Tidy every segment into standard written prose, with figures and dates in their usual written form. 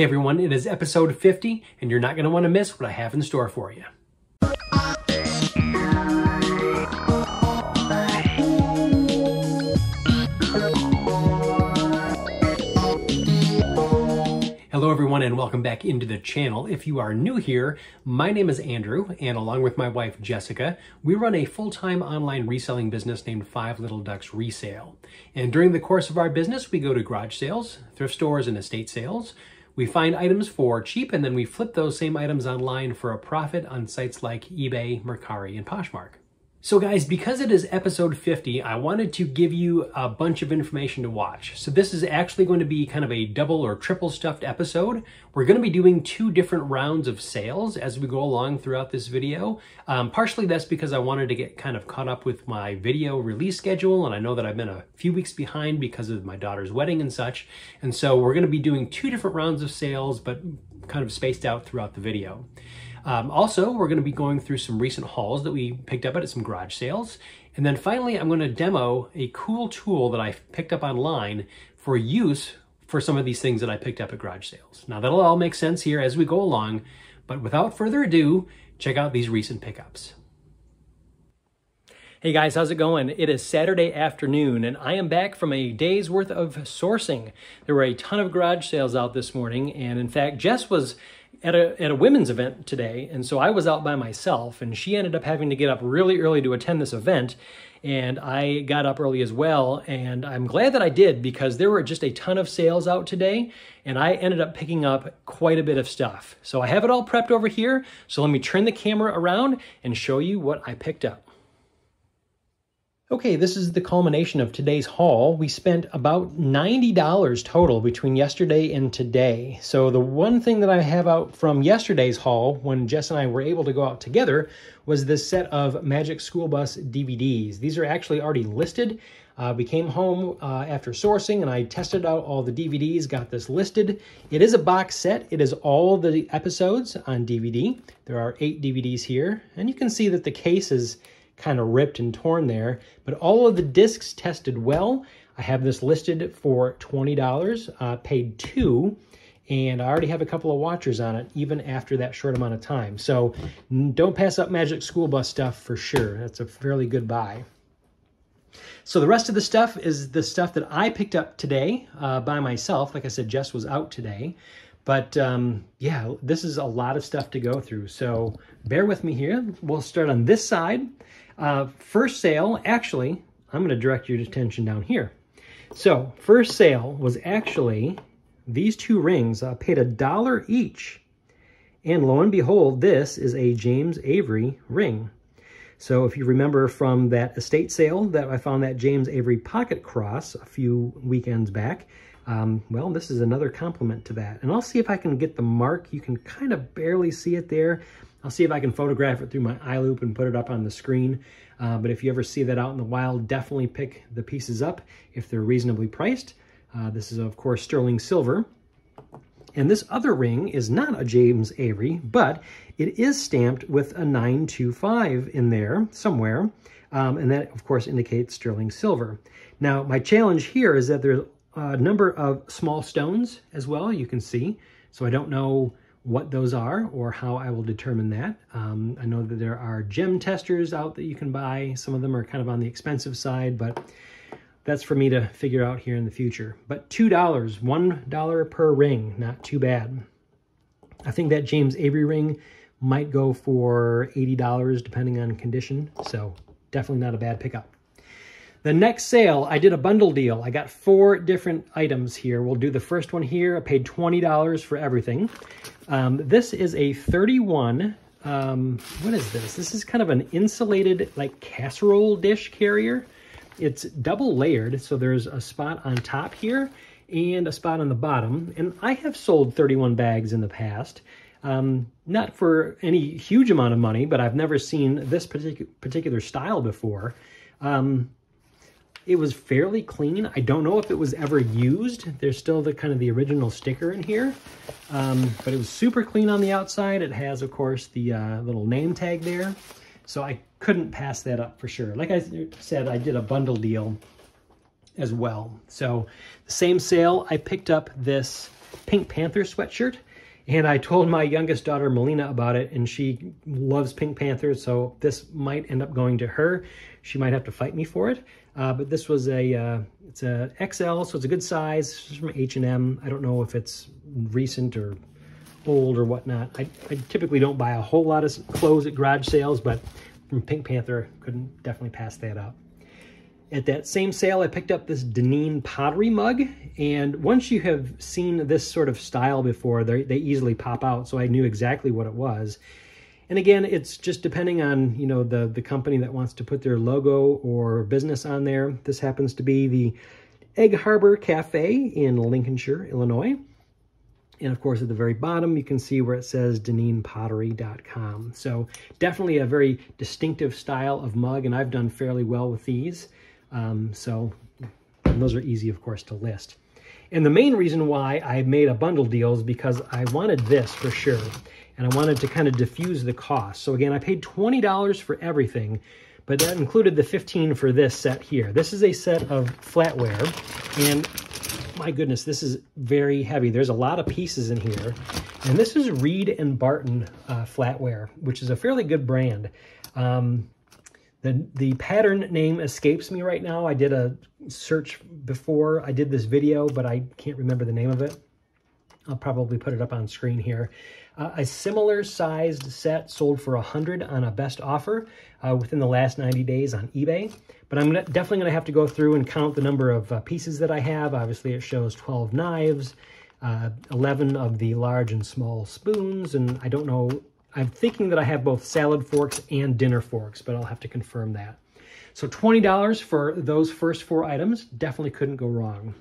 Hey everyone, it is episode 50, and you're not going to want to miss what I have in store for you. Hello everyone and welcome back into the channel. If you are new here, my name is Andrew, and along with my wife Jessica, we run a full-time online reselling business named 5 Little Ducks Resale. And during the course of our business, we go to garage sales, thrift stores, and estate sales. We find items for cheap, and then we flip those same items online for a profit on sites like eBay, Mercari, and Poshmark. So guys, because it is episode 50, I wanted to give you a bunch of information to watch. So this is actually going to be kind of a double or triple stuffed episode. We're going to be doing 2 different rounds of sales as we go along throughout this video. Partially that's because I wanted to get kind of caught up with my video release schedule, and I know that I've been a few weeks behind because of my daughter's wedding and such. And so we're going to be doing 2 different rounds of sales, but kind of spaced out throughout the video. Also, we're going to be going through some recent hauls that we picked up at some garage sales. And then finally, I'm going to demo a cool tool that I picked up online for use for some of these things that I picked up at garage sales. Now, that'll all make sense here as we go along, but without further ado, check out these recent pickups. Hey guys, how's it going? It is Saturday afternoon, and I am back from a day's worth of sourcing. There were a ton of garage sales out this morning, and in fact, Jess was at a women's event today, and so I was out by myself, and she ended up having to get up really early to attend this event, and I got up early as well, and I'm glad that I did because there were just a ton of sales out today, and I ended up picking up quite a bit of stuff. So I have it all prepped over here, so let me turn the camera around and show you what I picked up. Okay, this is the culmination of today's haul. We spent about $90 total between yesterday and today. So the one thing that I have out from yesterday's haul, when Jess and I were able to go out together, was this set of Magic School Bus DVDs. These are actually already listed. We came home after sourcing, and I tested out all the DVDs, got this listed. It is a box set. It is all the episodes on DVD. There are 8 DVDs here, and you can see that the case is kind of ripped and torn there, but all of the discs tested well. I have this listed for $20, paid $2, and I already have a couple of watchers on it, even after that short amount of time. So don't pass up Magic School Bus stuff for sure. That's a fairly good buy. So the rest of the stuff is the stuff that I picked up today by myself. Like I said, Jess was out today. But yeah, this is a lot of stuff to go through. So bear with me here. We'll start on this side. First sale, actually, I'm going to direct your attention down here. So first sale was actually these 2 rings, paid $1 each. And lo and behold, this is a James Avery ring. So if you remember from that estate sale that I found that James Avery pocket cross a few weekends back, well, this is another complement to that. And I'll see if I can get the mark. You can kind of barely see it there. I'll see if I can photograph it through my eye loop and put it up on the screen. But if you ever see that out in the wild, definitely pick the pieces up if they're reasonably priced. This is, of course, sterling silver. And this other ring is not a James Avery, but it is stamped with a 925 in there somewhere. And that, of course, indicates sterling silver. Now, my challenge here is that there's a number of small stones as well, you can see. So I don't know what those are or how I will determine that. I know that there are gem testers out that you can buy. Some of them are kind of on the expensive side, but that's for me to figure out here in the future. But $2, $1 per ring, not too bad. I think that James Avery ring might go for $80 depending on condition, so definitely not a bad pickup. The next sale, I did a bundle deal. I got 4 different items here. We'll do the first one here. I paid $20 for everything. This is a 31, what is this? This is kind of an insulated, like, casserole dish carrier. It's double layered, so there's a spot on top here and a spot on the bottom. And I have sold 31 bags in the past. Not for any huge amount of money, but I've never seen this particular style before. It was fairly clean. I don't know if it was ever used. There's still the kind of the original sticker in here, but it was super clean on the outside. It has, of course, the little name tag there. So I couldn't pass that up for sure. Like I said, I did a bundle deal as well. So the same sale, I picked up this Pink Panther sweatshirt. And I told my youngest daughter, Melina, about it, and she loves Pink Panther, so this might end up going to her. She might have to fight me for it. But this was it's a XL, so it's a good size. It's from H&M. I don't know if it's recent or old or whatnot. I typically don't buy a whole lot of clothes at garage sales, but from Pink Panther, couldn't definitely pass that up. At that same sale, I picked up this Deneen pottery mug, and once you have seen this sort of style before, they easily pop out, so I knew exactly what it was. And again, it's just depending on, you know, the company that wants to put their logo or business on there. This happens to be the Egg Harbor Cafe in Lincolnshire, Illinois. And of course, at the very bottom, you can see where it says DeneenPottery.com. So definitely a very distinctive style of mug, and I've done fairly well with these. And those are easy, of course, to list. And the main reason why I made a bundle deal is because I wanted this for sure. And I wanted to kind of diffuse the cost. So again, I paid $20 for everything, but that included the $15 for this set here. This is a set of flatware, and my goodness, this is very heavy. There's a lot of pieces in here. And this is Reed & Barton flatware, which is a fairly good brand. The pattern name escapes me right now. I did a search before I did this video, but I can't remember the name of it. I'll probably put it up on screen here. A similar sized set sold for $100 on a best offer within the last 90 days on eBay. But I'm definitely going to have to go through and count the number of pieces that I have. Obviously, it shows 12 knives, 11 of the large and small spoons, and I don't know. I'm thinking that I have both salad forks and dinner forks, but I'll have to confirm that. So $20 for those first 4 items. Definitely couldn't go wrong.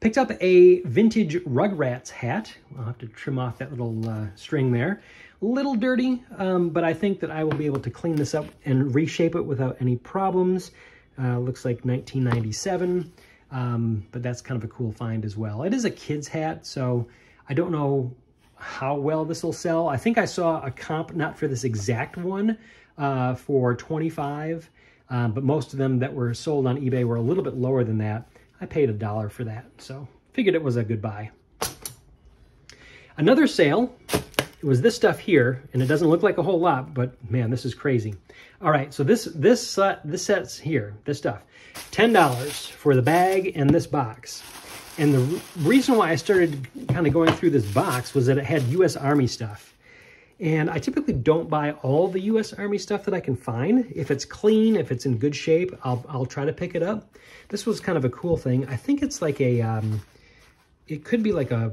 Picked up a vintage Rugrats hat. I'll have to trim off that little string there. A little dirty, but I think that I will be able to clean this up and reshape it without any problems. Looks like 1997, but that's kind of a cool find as well. It is a kid's hat, so I don't know how well this will sell. I think I saw a comp, not for this exact one, for $25, but most of them that were sold on eBay were a little bit lower than that. I paid $1 for that, so figured it was a good buy. Another sale, it was this stuff here, and it doesn't look like a whole lot, but man, this is crazy. All right, so this set's here, this stuff, $10 for the bag and this box. And the reason why I started kind of going through this box was that it had U.S. Army stuff. And I typically don't buy all the U.S. Army stuff that I can find. If it's clean, if it's in good shape, I'll try to pick it up. This was kind of a cool thing. I think it's like a, it could be like a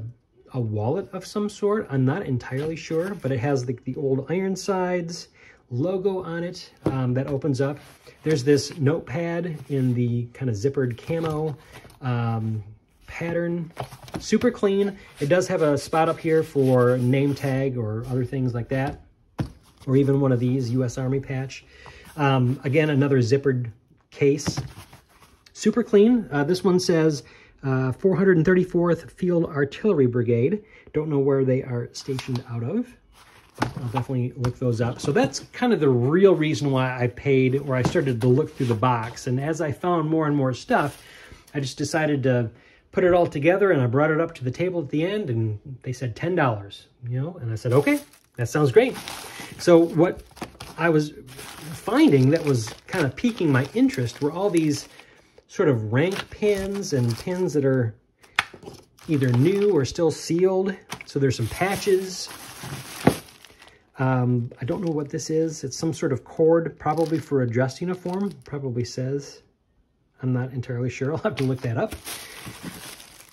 wallet of some sort. I'm not entirely sure, but it has the old Ironsides logo on it that opens up. There's this notepad in the kind of zippered camo pattern, super clean. It does have a spot up here for name tag or other things like that, or even one of these U.S. Army patch. Again, another zippered case, super clean. This one says 434th Field Artillery Brigade. Don't know where they are stationed out of, but I'll definitely look those up. So that's kind of the real reason why I paid, or I started to look through the box. And as I found more and more stuff, I just decided to put it all together, and I brought it up to the table at the end, and they said $10, you know, and I said, okay, that sounds great. So what I was finding that was kind of piquing my interest were all these sort of rank pins and pins that are either new or still sealed. So there's some patches. I don't know what this is. It's some sort of cord, probably for a dress uniform, probably says. I'm not entirely sure. I'll have to look that up.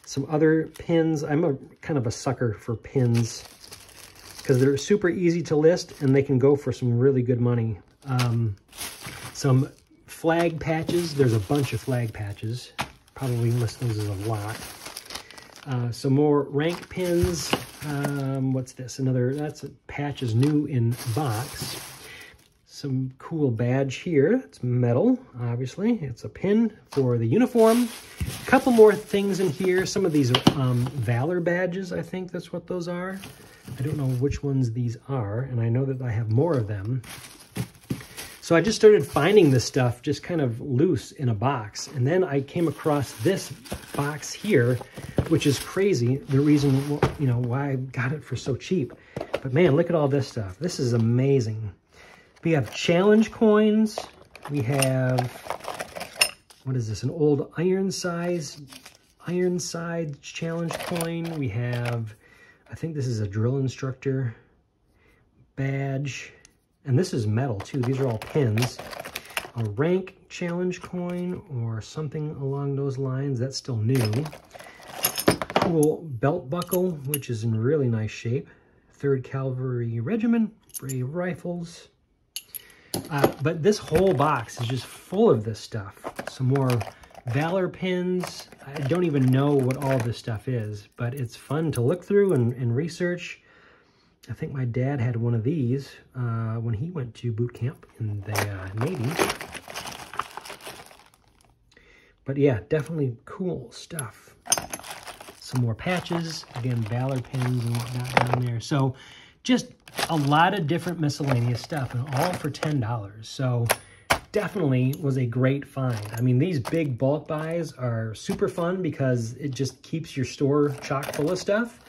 Some other pins. I'm a kind of a sucker for pins because they're super easy to list and they can go for some really good money. Some flag patches. There's a bunch of flag patches. Probably list those as a lot. Some more rank pins. What's this? Another, that's a patch is new in box. Some cool badge here. It's metal, obviously. It's a pin for the uniform. A couple more things in here. Some of these are Valor badges, I think that's what those are. I don't know which ones these are, and I know that I have more of them. So I just started finding this stuff just kind of loose in a box. And then I came across this box here, which is crazy. The reason, you know, why I got it for so cheap. But man, look at all this stuff. This is amazing. We have challenge coins. We have, what is this? An old Ironside challenge coin. We have, I think this is a drill instructor badge. And this is metal too. These are all pins. A rank challenge coin or something along those lines. That's still new. Cool belt buckle, which is in really nice shape. 3rd Cavalry Regiment, Brave Rifles. But this whole box is just full of this stuff. Some more Valor pins. I don't even know what all this stuff is, but it's fun to look through and research. I think my dad had one of these when he went to boot camp in the Navy. But yeah, definitely cool stuff. Some more patches. Again, Valor pins and whatnot down there. So just a lot of different miscellaneous stuff, and all for $10. So definitely was a great find. I mean, these big bulk buys are super fun because it just keeps your store chock full of stuff.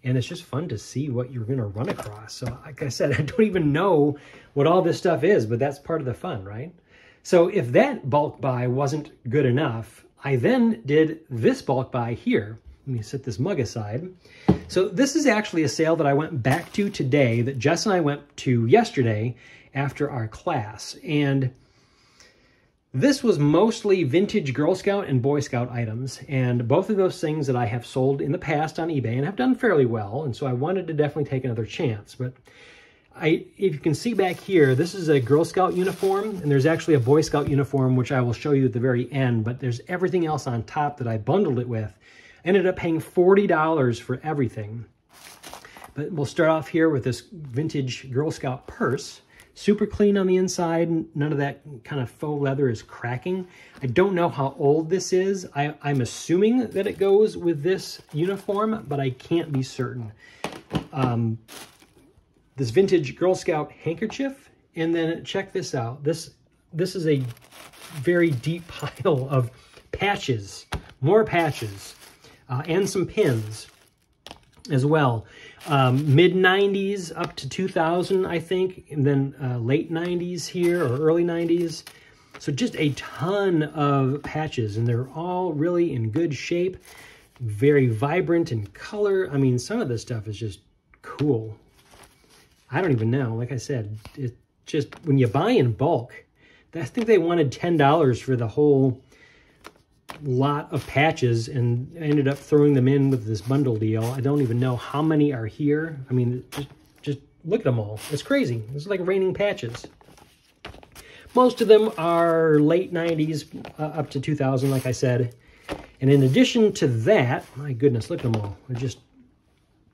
And it's just fun to see what you're going to run across. So like I said, I don't even know what all this stuff is, but that's part of the fun, right? So if that bulk buy wasn't good enough, I then did this bulk buy here. Let me set this mug aside. So this is actually a sale that I went back to today that Jess and I went to yesterday after our class. And this was mostly vintage Girl Scout and Boy Scout items, and both of those things that I have sold in the past on eBay and have done fairly well, and so I wanted to definitely take another chance. But if you can see back here, this is a Girl Scout uniform, and there's actually a Boy Scout uniform, which I will show you at the very end, but there's everything else on top that I bundled it with. I ended up paying $40 for everything. But we'll start off here with this vintage Girl Scout purse. Super clean on the inside. None of that kind of faux leather is cracking. I don't know how old this is. I'm assuming that it goes with this uniform, but I can't be certain. This vintage Girl Scout handkerchief. And then check this out. This is a very deep pile of patches. More patches. And some pins as well. Mid-90s up to 2000, I think, and then late 90s here, or early 90s. So just a ton of patches, and they're all really in good shape, very vibrant in color. I mean, some of this stuff is just cool. I don't even know. Like I said, it just, when you buy in bulk, I think they wanted $10 for the whole lot of patches, and I ended up throwing them in with this bundle deal. I don't even know how many are here. I mean, just look at them all. It's crazy. It's like raining patches. Most of them are late 90s up to 2000, like I said. And in addition to that, my goodness, look at them all. They're just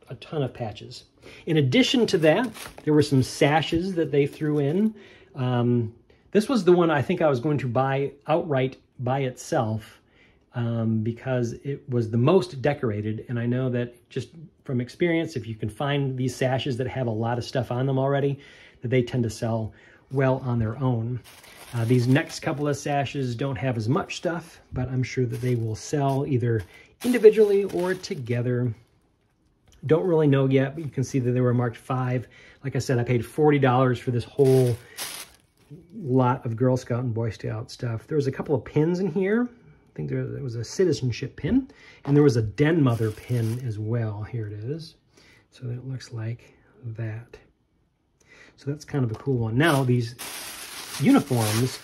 a ton of patches. In addition to that, there were some sashes that they threw in. This was the one I think I was going to buy outright by itself, because it was the most decorated. And I know that just from experience, if you can find these sashes that have a lot of stuff on them already, that they tend to sell well on their own. These next couple of sashes don't have as much stuff, but I'm sure that they will sell either individually or together. Don't really know yet, but you can see that they were marked 5. Like I said, I paid $40 for this whole lot of Girl Scout and Boy Scout stuff. There was a couple of pins in here. I think there was a citizenship pin, and there was a Den Mother pin as well. Here it is. So it looks like that. So that's kind of a cool one. Now, these uniforms,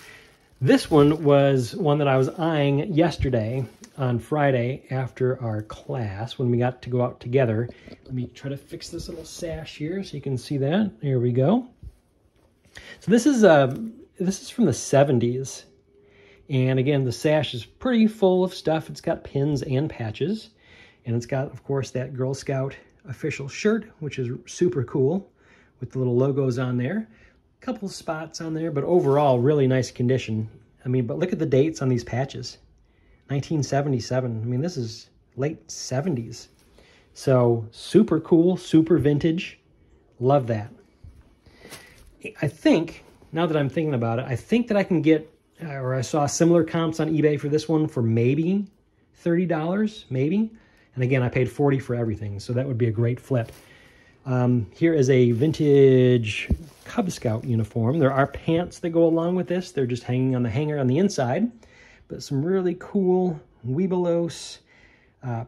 this one was one that I was eyeing yesterday on Friday after our class when we got to go out together. Let me try to fix this little sash here so you can see that. There we go. So this is from the 70s. And again, the sash is pretty full of stuff. It's got pins and patches. And it's got, of course, that Girl Scout official shirt, which is super cool with the little logos on there. A couple of spots on there, but overall, really nice condition. I mean, but look at the dates on these patches. 1977. I mean, this is late 70s. So super cool, super vintage. Love that. I think now that I'm thinking about it, I think that I can get, or I saw similar comps on eBay for this one for maybe $30, maybe. And again, I paid $40 for everything, so that would be a great flip. Here is a vintage Cub Scout uniform. There are pants that go along with this. They're just hanging on the hanger on the inside. But some really cool Webelos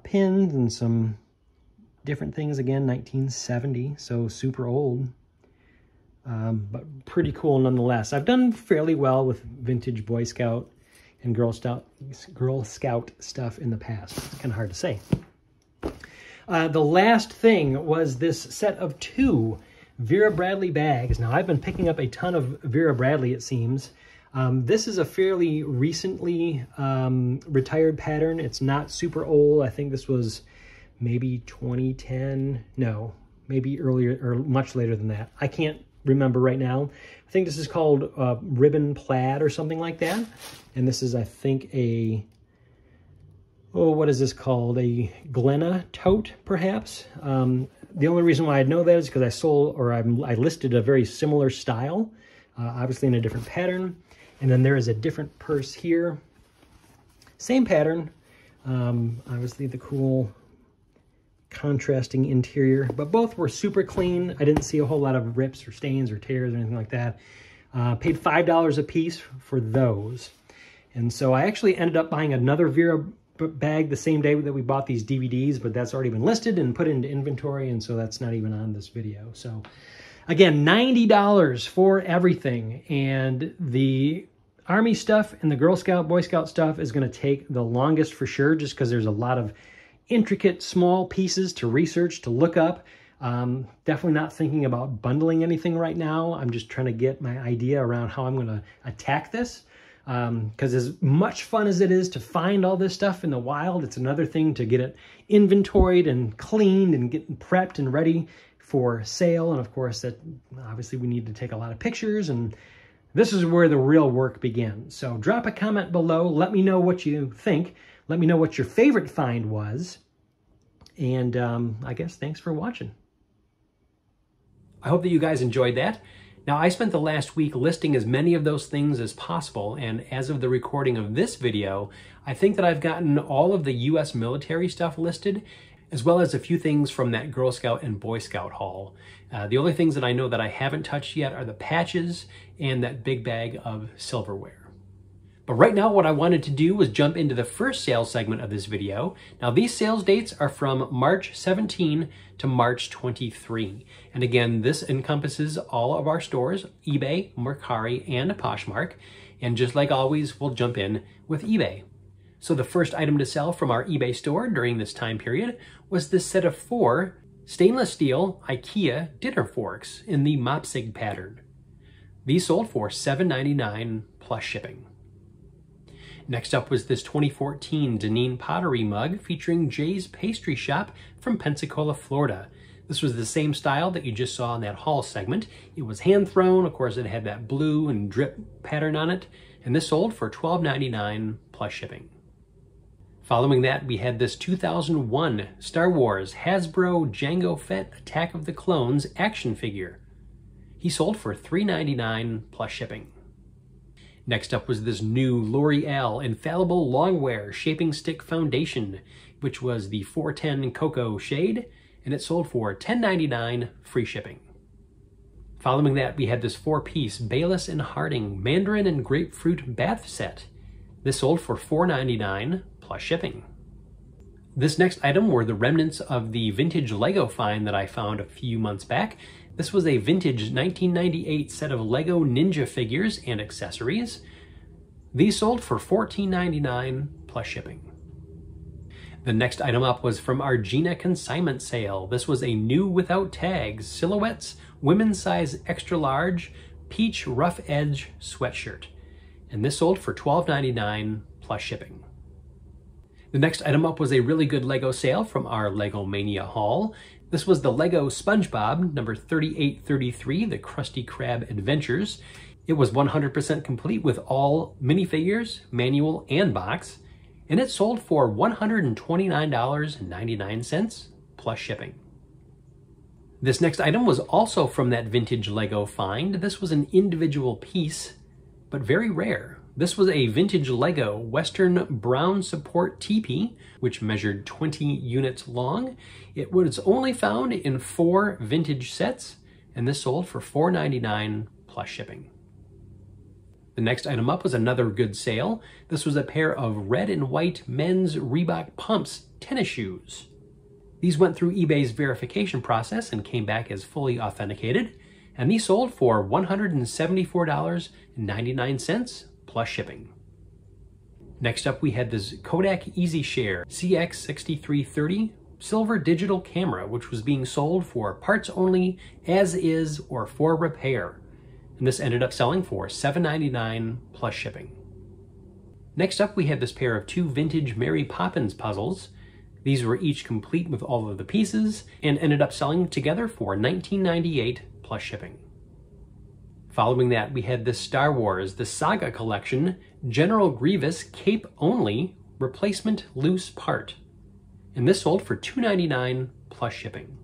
pins and some different things. Again, 1970, so super old. But pretty cool nonetheless. I've done fairly well with vintage Boy Scout and Girl Scout stuff in the past. It's kind of hard to say. The last thing was this set of 2 Vera Bradley bags. Now, I've been picking up a ton of Vera Bradley, it seems. This is a fairly recently retired pattern. It's not super old. I think this was maybe 2010. No, maybe earlier or much later than that. I can't remember right now. I think this is called ribbon plaid or something like that. And this is, I think, a... oh, what is this called? A Glenna tote, perhaps? The only reason why I know that is because I sold, or I listed a very similar style, obviously in a different pattern. And then there is a different purse here. Same pattern. Obviously the cool contrasting interior, but both were super clean. I didn't see a whole lot of rips or stains or tears or anything like that. Paid $5 a piece for those. And so I actually ended up buying another Vera bag the same day that we bought these DVDs, but that's already been listed and put into inventory, and so that's not even on this video. So again, $90 for everything, and the Army stuff and the Girl Scout, Boy Scout stuff is going to take the longest for sure, just because there's a lot of intricate small pieces to research, to look up. Definitely not thinking about bundling anything right now. I'm just trying to get my idea around how I'm going to attack this. Because as much fun as it is to find all this stuff in the wild, it's another thing to get it inventoried and cleaned and getting prepped and ready for sale. And of course, that obviously we need to take a lot of pictures, and this is where the real work begins. So drop a comment below. Let me know what you think. Let me know what your favorite find was. And I guess thanks for watching. I hope that you guys enjoyed that. Now, I spent the last week listing as many of those things as possible, and as of the recording of this video, I think that I've gotten all of the U.S. military stuff listed, as well as a few things from that Girl Scout and Boy Scout haul. The only things that I know that I haven't touched yet are the patches and that big bag of silverware. But right now, what I wanted to do was jump into the first sales segment of this video. Now, these sales dates are from March 17 to March 23. And again, this encompasses all of our stores, eBay, Mercari, and Poshmark. And just like always, we'll jump in with eBay. So the first item to sell from our eBay store during this time period was this set of 4 stainless steel IKEA dinner forks in the Mopsig pattern. These sold for $7.99 plus shipping. Next up was this 2014 Deneen pottery mug featuring Jay's Pastry Shop from Pensacola, Florida. This was the same style that you just saw in that haul segment. It was hand thrown. Of course, it had that blue and drip pattern on it. And this sold for $12.99 plus shipping. Following that, we had this 2001 Star Wars Hasbro Jango Fett Attack of the Clones action figure. He sold for $3.99 plus shipping. Next up was this new L'Oreal Infallible Longwear Shaping Stick Foundation, which was the 410 Cocoa shade, and it sold for $10.99 free shipping. Following that, we had this 4-piece Bayless & Harding Mandarin and Grapefruit Bath Set. This sold for $4.99 plus shipping. This next item were the remnants of the vintage Lego find that I found a few months back. This was a vintage 1998 set of Lego Ninja figures and accessories. These sold for $14.99 plus shipping. The next item up was from our Gina consignment sale. This was a new without tags silhouettes women's size extra large peach rough edge sweatshirt. And this sold for $12.99 plus shipping. The next item up was a really good Lego sale from our Lego Mania haul. This was the Lego SpongeBob number 3833, the Krusty Krab Adventures. It was 100% complete with all minifigures, manual, and box, and it sold for $129.99 plus shipping. This next item was also from that vintage Lego find. This was an individual piece, but very rare. This was a vintage Lego Western Brown Support teepee, which measured 20 units long. It was only found in 4 vintage sets, and this sold for $4.99 plus shipping. The next item up was another good sale. This was a pair of red and white men's Reebok Pumps tennis shoes. These went through eBay's verification process and came back as fully authenticated, and these sold for $174.99 plus shipping. Next up, we had this Kodak EasyShare CX6330 silver digital camera, which was being sold for parts only, as is, or for repair. And this ended up selling for $7.99 plus shipping. Next up, we had this pair of 2 vintage Mary Poppins puzzles. These were each complete with all of the pieces and ended up selling together for $19.98 plus shipping. Following that, we had this Star Wars, the Saga Collection, General Grievous Cape Only Replacement Loose Part. And this sold for $2.99 plus shipping.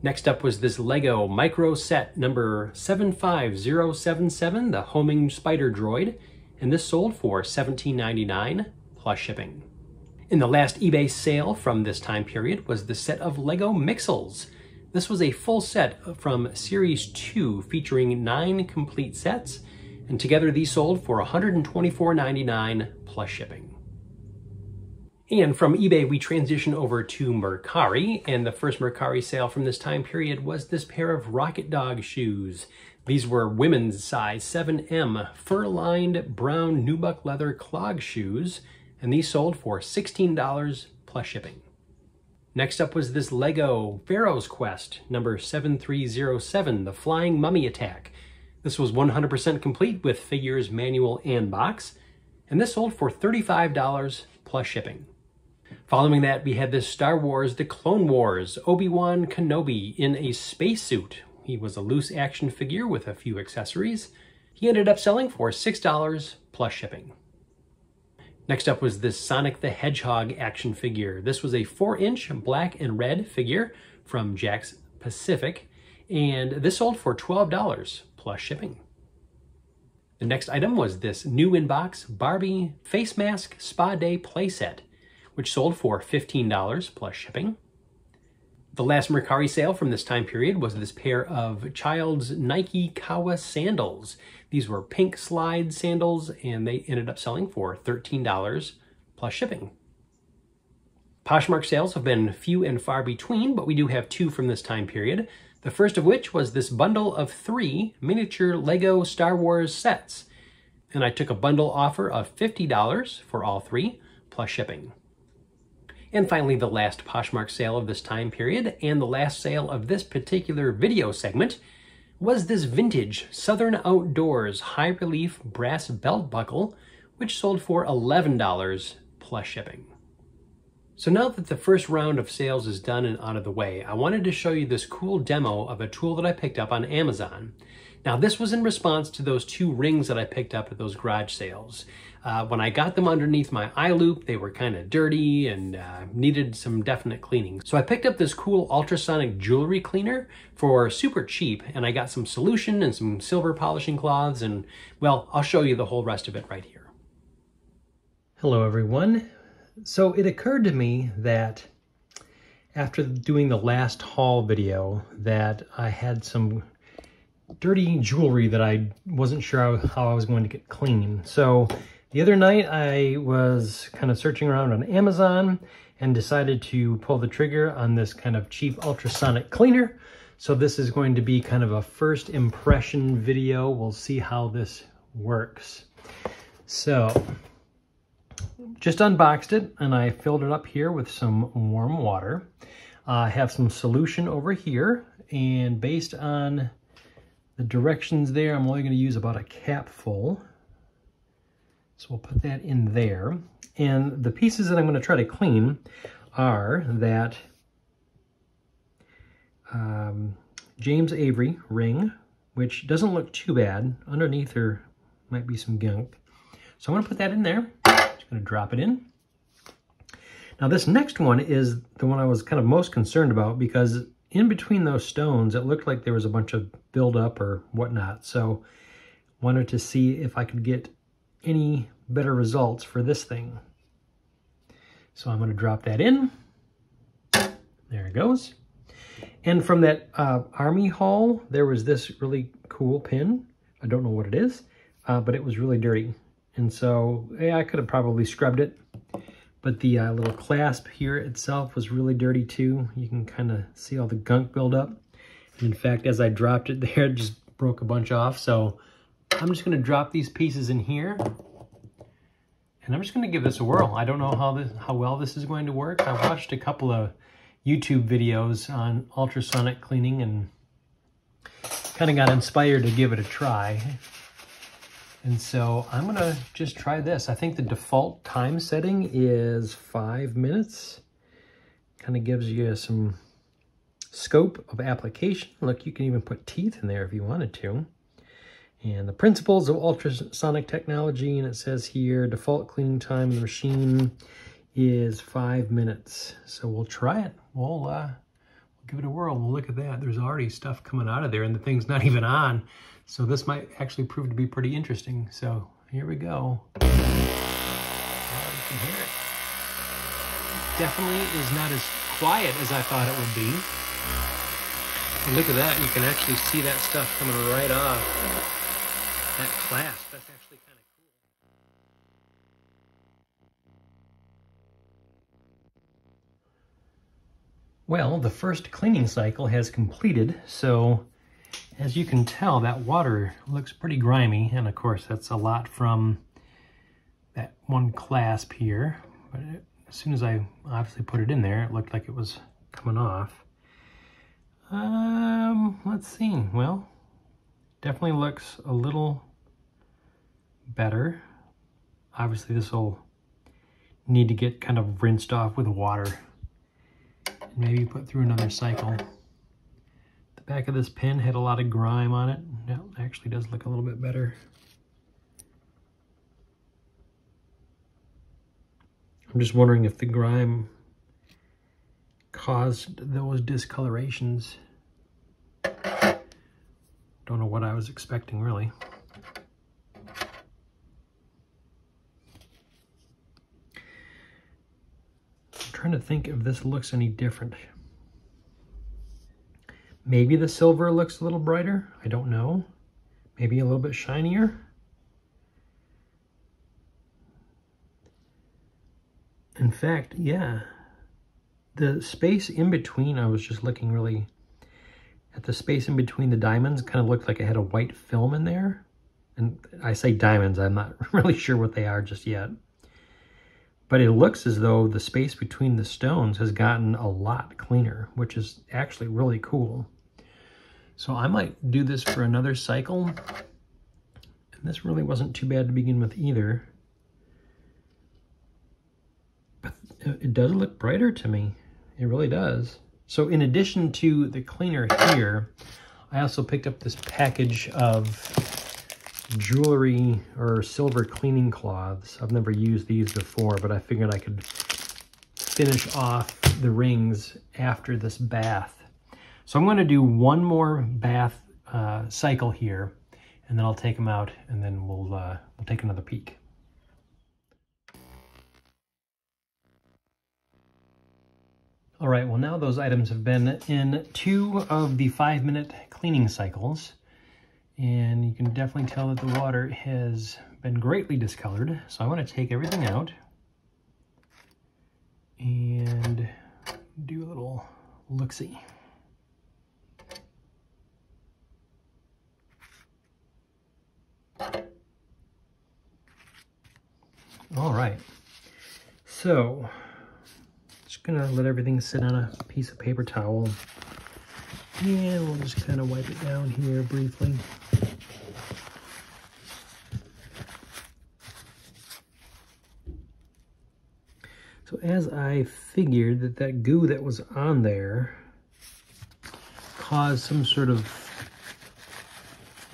Next up was this Lego Micro Set number 75077, the Homing Spider Droid, and this sold for $17.99 plus shipping. And the last eBay sale from this time period was the set of Lego Mixels. This was a full set from Series 2 featuring 9 complete sets, and together these sold for $124.99 plus shipping. And from eBay, we transition over to Mercari, and the first Mercari sale from this time period was this pair of Rocket Dog shoes. These were women's size 7M fur-lined brown nubuck leather clog shoes, and these sold for $16 plus shipping. Next up was this Lego Pharaoh's Quest number 7307, the Flying Mummy Attack. This was 100% complete with figures, manual, and box, and this sold for $35 plus shipping. Following that, we had this Star Wars The Clone Wars Obi-Wan Kenobi in a spacesuit. He was a loose action figure with a few accessories. He ended up selling for $6 plus shipping. Next up was this Sonic the Hedgehog action figure. This was a 4-inch black and red figure from Jakks Pacific, and this sold for $12 plus shipping. The next item was this new in-box Barbie Face Mask Spa Day playset, which sold for $15 plus shipping. The last Mercari sale from this time period was this pair of child's Nike Kawa sandals. These were pink slide sandals, and they ended up selling for $13 plus shipping. Poshmark sales have been few and far between, but we do have 2 from this time period. The first of which was this bundle of 3 miniature Lego Star Wars sets. And I took a bundle offer of $50 for all 3 plus shipping. And finally, the last Poshmark sale of this time period, and the last sale of this particular video segment, was this vintage Southern Outdoors high relief brass belt buckle, which sold for $11 plus shipping. So now that the first round of sales is done and out of the way, I wanted to show you this cool demo of a tool that I picked up on Amazon. Now, this was in response to those 2 rings that I picked up at those garage sales. When I got them underneath my eye loop, they were kind of dirty and needed some definite cleaning. So I picked up this cool ultrasonic jewelry cleaner for super cheap, and I got some solution and some silver polishing cloths, and well, I'll show you the whole rest of it right here. Hello everyone. So it occurred to me that after doing the last haul video that I had some dirty jewelry that I wasn't sure how I was going to get clean. So the other night I was kind of searching around on Amazon and decided to pull the trigger on this kind of cheap ultrasonic cleaner. So this is going to be kind of a first impression video. We'll see how this works. So just unboxed it, and I filled it up here with some warm water. I have some solution over here, and based on the directions there, I'm only going to use about a cap full. So we'll put that in there. And the pieces that I'm going to try to clean are that James Avery ring, which doesn't look too bad. Underneath there might be some gunk. So I'm going to put that in there. Just going to drop it in. Now this next one is the one I was kind of most concerned about because in between those stones, it looked like there was a bunch of buildup or whatnot. So wanted to see if I could get any better results for this thing. So I'm going to drop that in. There it goes. And from that Army haul, there was this really cool pin. I don't know what it is, but it was really dirty. And so yeah, I could have probably scrubbed it. But the little clasp here itself was really dirty too. You can kind of see all the gunk build up. And in fact, as I dropped it there, it just broke a bunch off. So I'm just going to drop these pieces in here. And I'm just going to give this a whirl. I don't know how well this is going to work. I watched a couple of YouTube videos on ultrasonic cleaning and kind of got inspired to give it a try. And so I'm going to just try this. I think the default time setting is 5 minutes. Kind of gives you some scope of application. Look, you can even put teeth in there if you wanted to. And the principles of ultrasonic technology, and it says here, default cleaning time of the machine is 5 minutes. So we'll try it. We'll give it a whirl. We'll look at that. There's already stuff coming out of there, and the thing's not even on. So this might actually prove to be pretty interesting. So here we go. Oh, you can hear it. Definitely is not as quiet as I thought it would be. And look at that. You can actually see that stuff coming right off. That clasp, that's actually kind of cool. Well, the first cleaning cycle has completed, so as you can tell, that water looks pretty grimy, and of course that's a lot from that one clasp here. But as soon as I obviously put it in there, it looked like it was coming off. Let's see. Well, definitely looks a little better. Obviously this will need to get kind of rinsed off with water and maybe put through another cycle. The back of this pin had a lot of grime on it. That actually does look a little bit better. I'm just wondering if the grime caused those discolorations. Don't know what I was expecting, really. I'm trying to think if this looks any different. Maybe the silver looks a little brighter. I don't know. Maybe a little bit shinier. In fact, yeah. The space in between, I was just looking really at the space in between the diamonds, kind of looked like it had a white film in there. And I say diamonds, I'm not really sure what they are just yet. But it looks as though the space between the stones has gotten a lot cleaner, which is actually really cool. So I might do this for another cycle. And this really wasn't too bad to begin with either. But it does look brighter to me. It really does. So in addition to the cleaner here, I also picked up this package of jewelry or silver cleaning cloths. I've never used these before, but I figured I could finish off the rings after this bath. So I'm going to do one more bath cycle here, and then I'll take them out, and then we'll take another peek. All right, well now those items have been in 2 of the 5-minute cleaning cycles, and you can definitely tell that the water has been greatly discolored. So I want to take everything out and do a little look-see. All right, so just gonna let everything sit on a piece of paper towel, and we'll just kind of wipe it down here briefly. So as I figured that goo that was on there caused some sort of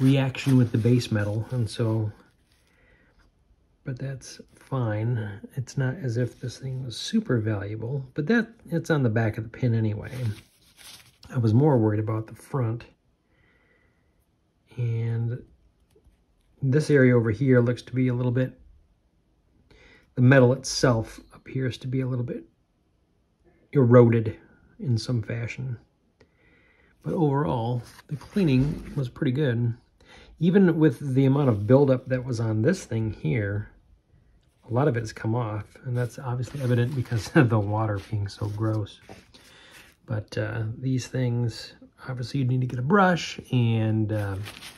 reaction with the base metal, and so, but that's fine. It's not as if this thing was super valuable, but it's on the back of the pin anyway. I was more worried about the front. And this area over here looks to be a little bit, the metal itself appears to be a little bit eroded in some fashion. But overall, the cleaning was pretty good. Even with the amount of buildup that was on this thing here, a lot of it's come off, and that's obviously evident because of the water being so gross. But these things, obviously you need to get a brush and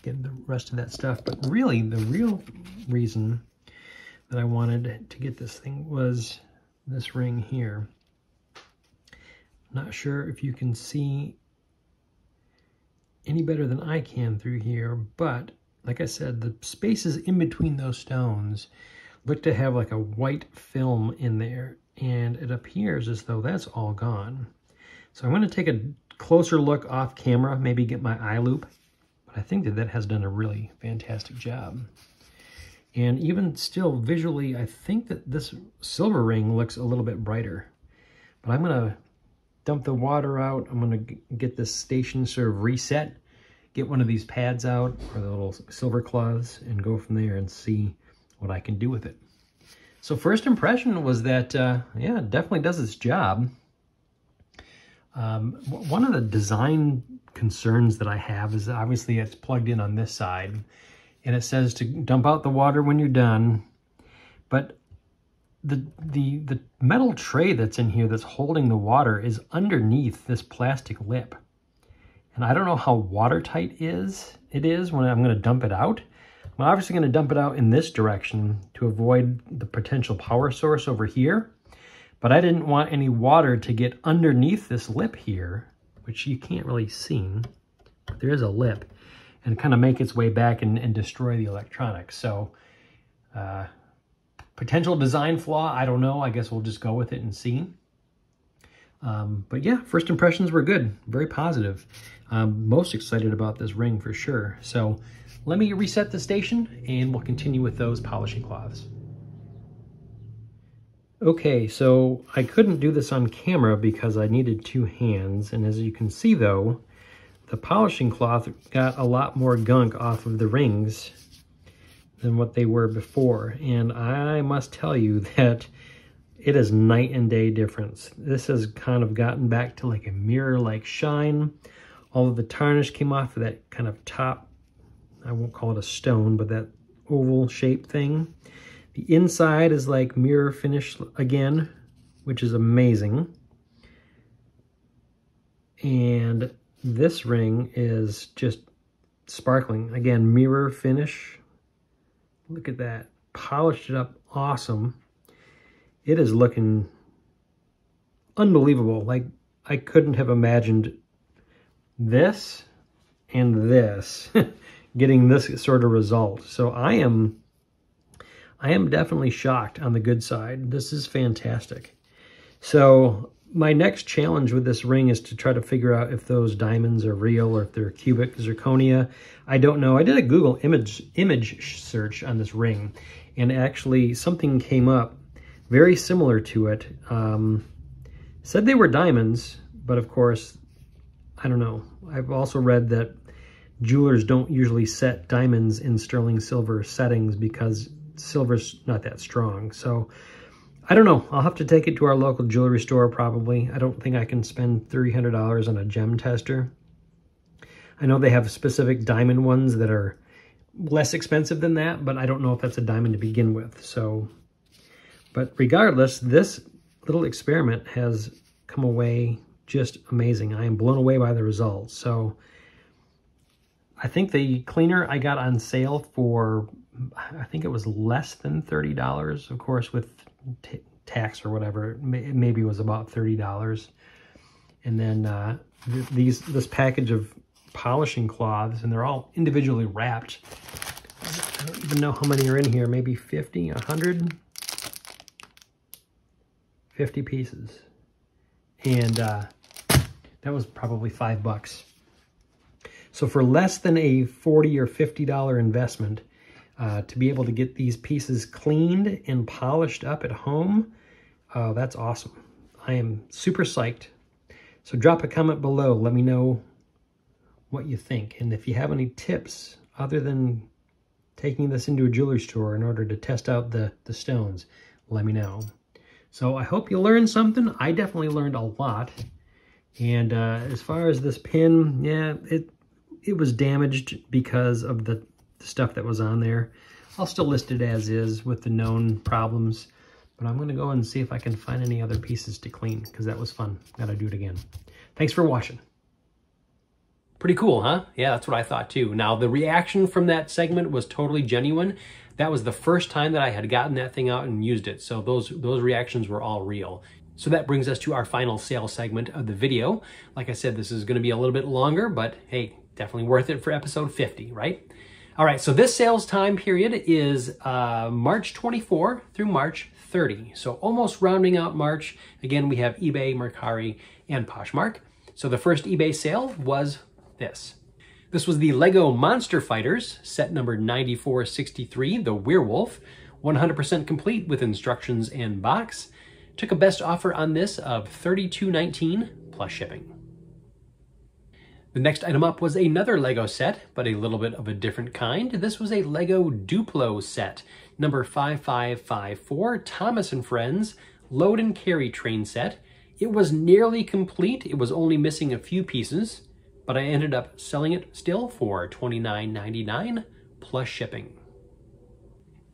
get the rest of that stuff. But really, the real reason that I wanted to get this thing was this ring here. Not sure if you can see any better than I can through here, but like I said, the spaces in between those stones look to have like a white film in there, and it appears as though that's all gone. So I'm going to take a closer look off camera, maybe get my eye loop, but I think that that has done a really fantastic job. And even still visually, I think that this silver ring looks a little bit brighter, but I'm going to dump the water out. I'm going to get this station sort of reset, get one of these pads out, or the little silver cloths, and go from there and see what I can do with it. So first impression was that, yeah, it definitely does its job. One of the design concerns that I have is that obviously it's plugged in on this side, and it says to dump out the water when you're done, but the metal tray that's in here that's holding the water is underneath this plastic lip. And I don't know how watertight it is when I'm going to dump it out. I'm obviously going to dump it out in this direction to avoid the potential power source over here. But I didn't want any water to get underneath this lip here, which you can't really see, but there is a lip, and kind of make its way back and destroy the electronics. So potential design flaw, I don't know. I guess we'll just go with it and see. But yeah, first impressions were good, very positive. Most excited about this ring for sure. So let me reset the station and we'll continue with those polishing cloths. Okay, so I couldn't do this on camera because I needed two hands. And as you can see though, the polishing cloth got a lot more gunk off of the rings than what they were before. And I must tell you that it is night and day difference. This has kind of gotten back to like a mirror-like shine. All of the tarnish came off of that kind of top, I won't call it a stone, but that oval shape thing. The inside is like mirror finish again, which is amazing. And this ring is just sparkling. Again, mirror finish. Look at that. Polished it up awesome. It is looking unbelievable. Like, I couldn't have imagined this and this getting this sort of result. So I am definitely shocked on the good side. This is fantastic. So my next challenge with this ring is to try to figure out if those diamonds are real or if they're cubic zirconia. I don't know. I did a Google image search on this ring, and actually something came up very similar to it. Said they were diamonds, but of course, I don't know. I've also read that jewelers don't usually set diamonds in sterling silver settings because silver's not that strong. So I don't know. I'll have to take it to our local jewelry store probably. I don't think I can spend $300 on a gem tester. I know they have specific diamond ones that are less expensive than that, but I don't know if that's a diamond to begin with. So, but regardless, this little experiment has come away just amazing. I am blown away by the results. So I think the cleaner I got on sale for, I think it was less than $30. Of course, with tax or whatever, maybe it was about $30. And then this package of polishing cloths, and they're all individually wrapped. I don't even know how many are in here, maybe 50, 100? 50 pieces. And that was probably $5. So for less than a $40 or $50 investment, to be able to get these pieces cleaned and polished up at home, that's awesome. I am super psyched. So drop a comment below. Let me know what you think. And if you have any tips other than taking this into a jewelry store in order to test out the stones, let me know. So I hope you learned something. I definitely learned a lot. And as far as this pin, yeah, it was damaged because of the stuff that was on there. I'll still list it as is with the known problems, but I'm gonna go and see if I can find any other pieces to clean, because that was fun. Gotta do it again. Thanks for watching. Pretty cool, huh? Yeah, that's what I thought too. Now, the reaction from that segment was totally genuine. That was the first time that I had gotten that thing out and used it, so those reactions were all real. So that brings us to our final sale segment of the video. Like I said, this is gonna be a little bit longer, but hey, definitely worth it for episode 50, right? All right, so this sales time period is March 24 through March 30. So almost rounding out March. Again, we have eBay, Mercari, and Poshmark. So the first eBay sale was this. This was the Lego Monster Fighters, set number 9463, the Werewolf, 100% complete with instructions and box. Took a best offer on this of $32.19 plus shipping. The next item up was another Lego set, but a little bit of a different kind. This was a Lego Duplo set, number 5554, Thomas & Friends, load and carry train set. It was nearly complete. It was only missing a few pieces, but I ended up selling it still for $29.99 plus shipping.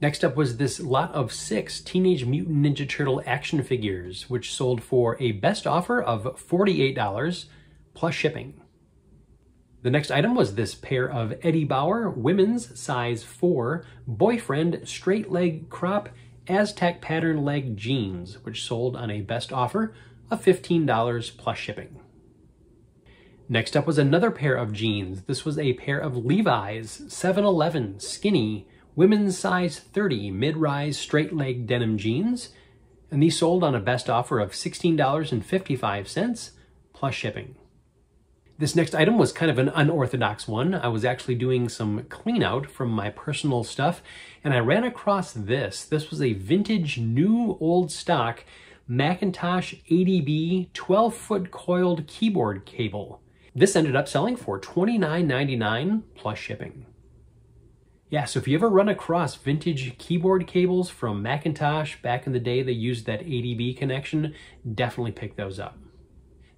Next up was this lot of 6 Teenage Mutant Ninja Turtle action figures, which sold for a best offer of $48 plus shipping. The next item was this pair of Eddie Bauer women's size 4 boyfriend straight leg crop Aztec pattern leg jeans, which sold on a best offer of $15 plus shipping. Next up was another pair of jeans. This was a pair of Levi's 711 skinny women's size 30 mid-rise straight leg denim jeans, and these sold on a best offer of $16.55 plus shipping. This next item was kind of an unorthodox one. I was actually doing some clean out from my personal stuff, and I ran across this. This was a vintage new old stock Macintosh ADB 12-foot coiled keyboard cable. This ended up selling for $29.99 plus shipping. Yeah, so if you ever run across vintage keyboard cables from Macintosh, back in the day they used that ADB connection, definitely pick those up.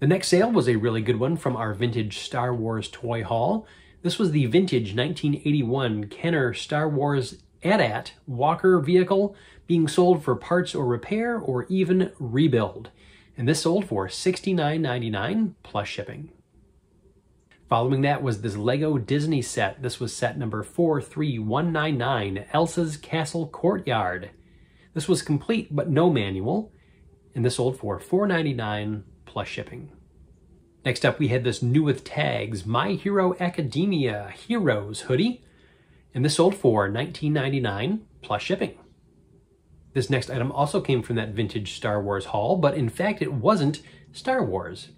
The next sale was a really good one from our vintage Star Wars toy haul. This was the vintage 1981 Kenner Star Wars AT-AT Walker vehicle being sold for parts or repair or even rebuild. And this sold for $69.99 plus shipping. Following that was this Lego Disney set. This was set number 43199, Elsa's Castle Courtyard. This was complete but no manual, and this sold for $4.99 plus shipping. Next up, we had this new with tags My Hero Academia Heroes hoodie, and this sold for $19.99 plus shipping. This next item also came from that vintage Star Wars haul, but in fact it wasn't Star Wars.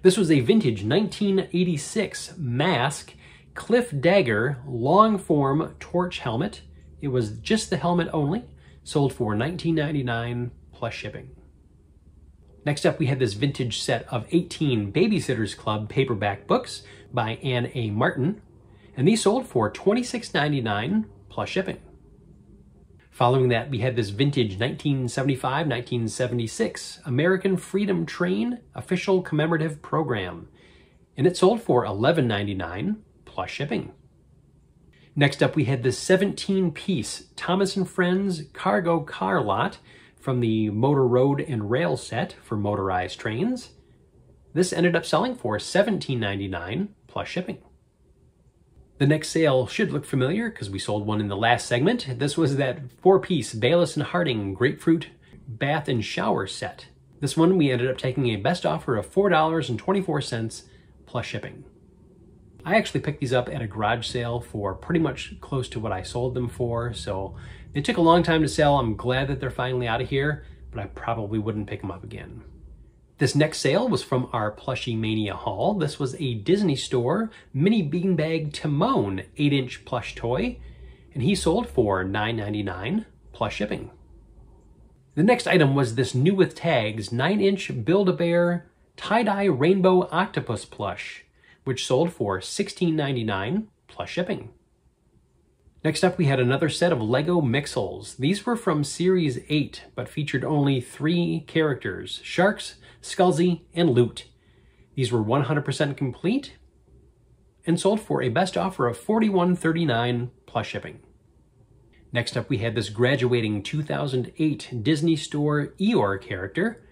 This was a vintage 1986 Mask Cliff Dagger long form torch helmet. It was just the helmet only, sold for $19.99 plus shipping. Next up, we had this vintage set of 18 Babysitters Club paperback books by Anne A. Martin, and these sold for $26.99 plus shipping. Following that, we had this vintage 1975-1976 American Freedom Train official commemorative program, and it sold for $11.99 plus shipping. Next up, we had this 17-piece Thomas & Friends cargo car lot from the Motor Road and Rail set for motorized trains. This ended up selling for $17.99 plus shipping. The next sale should look familiar because we sold one in the last segment. This was that 4-piece Bayless & Harding Grapefruit Bath and Shower set. This one we ended up taking a best offer of $4.24 plus shipping. I actually picked these up at a garage sale for pretty much close to what I sold them for, so they took a long time to sell. I'm glad that they're finally out of here, but I probably wouldn't pick them up again. This next sale was from our Plushie Mania haul. This was a Disney Store mini beanbag Timon 8-inch plush toy, and he sold for $9.99 plus shipping. The next item was this new with tags 9-inch Build-A-Bear tie-dye rainbow octopus plush, which sold for $16.99 plus shipping. Next up, we had another set of Lego Mixels. These were from Series 8, but featured only 3 characters, Sharks, Skullsy, and Loot. These were 100% complete and sold for a best offer of $41.39 plus shipping. Next up, we had this graduating 2008 Disney Store Eeyore character,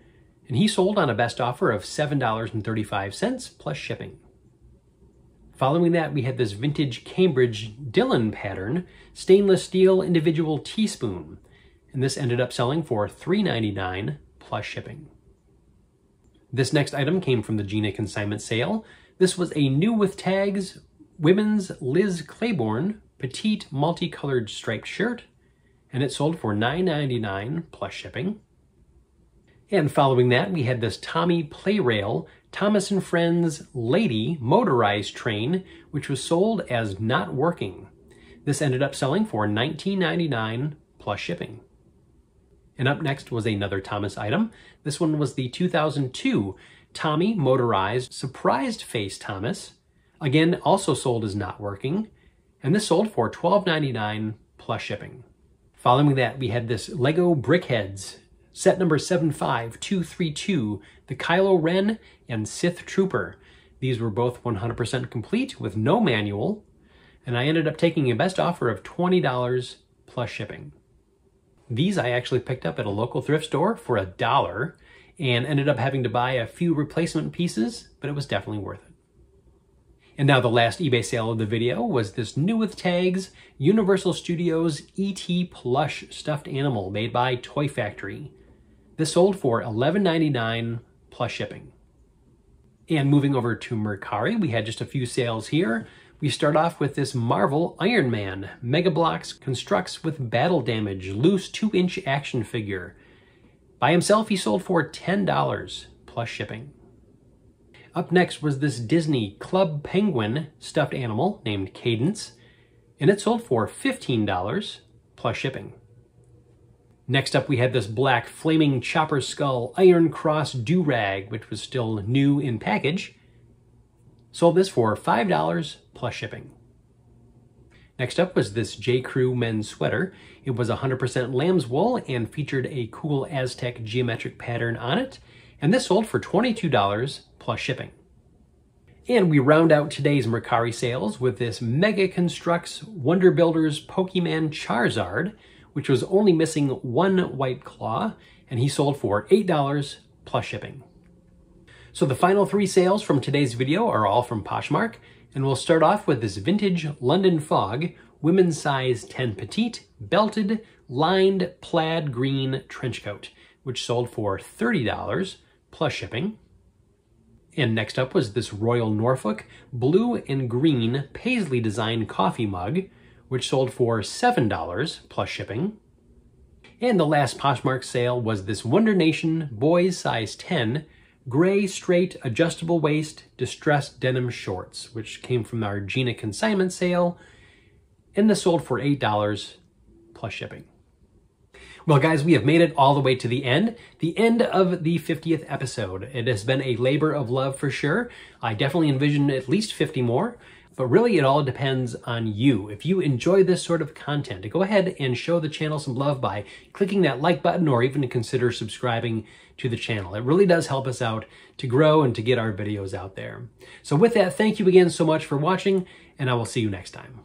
and he sold on a best offer of $7.35 plus shipping. Following that, we had this vintage Cambridge Dylan pattern stainless steel individual teaspoon, and this ended up selling for $3.99 plus shipping. This next item came from the Gina consignment sale. This was a new with tags women's Liz Claiborne petite multicolored striped shirt, and it sold for $9.99 plus shipping. And following that, we had this Tommy Playrail Thomas & Friends Lady motorized train, which was sold as not working. This ended up selling for $19.99 plus shipping. And up next was another Thomas item. This one was the 2002 Tommy motorized surprised face Thomas. Again, also sold as not working. And this sold for $12.99 plus shipping. Following that, we had this Lego Brickheads set number 75232, the Kylo Ren and Sith Trooper. These were both 100% complete with no manual, and I ended up taking a best offer of $20 plus shipping. These I actually picked up at a local thrift store for $1 and ended up having to buy a few replacement pieces, but it was definitely worth it. And now the last eBay sale of the video was this new with tags Universal Studios E.T. plush stuffed animal made by Toy Factory. This sold for $11.99 plus shipping. And moving over to Mercari, we had just a few sales here. We start off with this Marvel Iron Man Mega Bloks Constructs with Battle Damage loose 2-inch action figure. By himself, he sold for $10 plus shipping. Up next was this Disney Club Penguin stuffed animal named Cadence, and it sold for $15 plus shipping. Next up, we had this black Flaming Chopper Skull Iron Cross Do-Rag, which was still new in package. Sold this for $5 plus shipping. Next up was this J. Crew men's sweater. It was 100% lamb's wool and featured a cool Aztec geometric pattern on it. And this sold for $22 plus shipping. And we round out today's Mercari sales with this Mega Constructs Wonder Builders Pokemon Charizard, which was only missing 1 white claw, and he sold for $8 plus shipping. So the final 3 sales from today's video are all from Poshmark, and we'll start off with this vintage London Fog women's size 10 petite belted lined plaid green trench coat, which sold for $30 plus shipping. And next up was this Royal Norfolk blue and green paisley design coffee mug, which sold for $7 plus shipping. And the last Poshmark sale was this Wonder Nation boys size 10 gray straight adjustable waist distressed denim shorts, which came from our Gina consignment sale, and this sold for $8 plus shipping. Well, guys, we have made it all the way to the end of the 50th episode. It has been a labor of love for sure. I definitely envision at least 50 more, but really it all depends on you. If you enjoy this sort of content, go ahead and show the channel some love by clicking that like button or even consider subscribing to the channel. It really does help us out to grow and to get our videos out there. So with that, thank you again so much for watching, and I will see you next time.